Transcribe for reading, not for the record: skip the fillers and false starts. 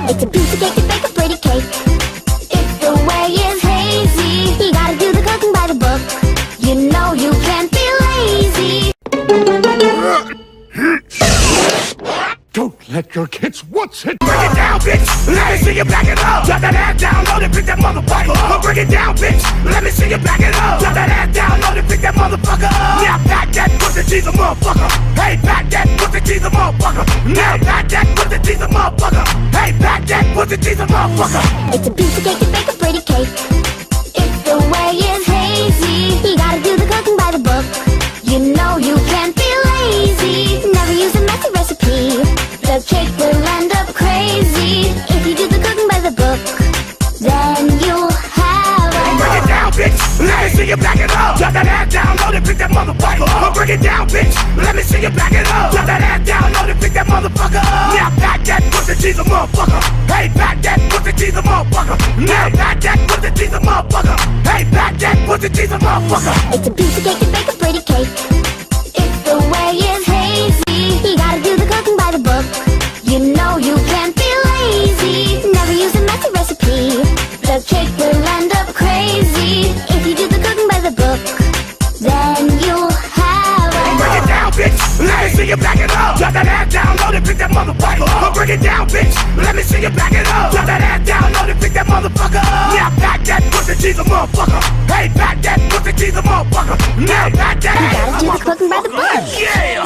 It's a piece of cake to bake a pretty cake. If the way is hazy, you gotta do the cooking by the book. You know you can't be lazy. Don't let your kids watch it. Bring it down, bitch. Let me see you back it up. Drop that ass down, load it, pick that motherfucker up. Bring it down, bitch. Let me see you back it up. Drop that ass down, load it, pick that motherfucker up. Now back that pussy, she's a motherfucker. Hey, back that pussy, she's a motherfucker. Now back that pussy, she's a motherfucker. Hey, back that pussy, she's a motherfucker. It's a piece of cake to bake a pretty cake. If the way is hazy, you gotta do the cooking by the book. You know you can't be lazy. Never use a messy recipe. The cake will end up crazy. If you do the cooking by the book, then you'll have a Bring it down, bitch. Let me see you back it up. Drop that ass down, load it, pick that motherfucker up. Bring it down, bitch. Let me see you back it up. Drop that ass down, load it, pick that motherfucker up. Now back that pussy, she's a motherfucker. Hey, back that pussy, she's a motherfucker. Now back that pussy, she's a motherfucker. Hey, back that pussy, she's a motherfucker. It's a piece of cake to bake a pretty cake. If the way is hazy, you gotta do the cooking by the book. You know you can't be lazy. Never use a messy recipe. The cake will end up crazy. If you do the cooking by the book, then you'll have Bring it a down, bitch. Let me see you back it up. Drop that ass down, load it, pick that motherfucker up. Bring it down, bitch. Let me see you back it up. Drop that ass down, load it, pick that motherfucker up. Now back that pussy, she's a motherfucker. Hey, back that pussy, she's a motherfucker. Now back that. You gotta do the cooking by the book. Yeah.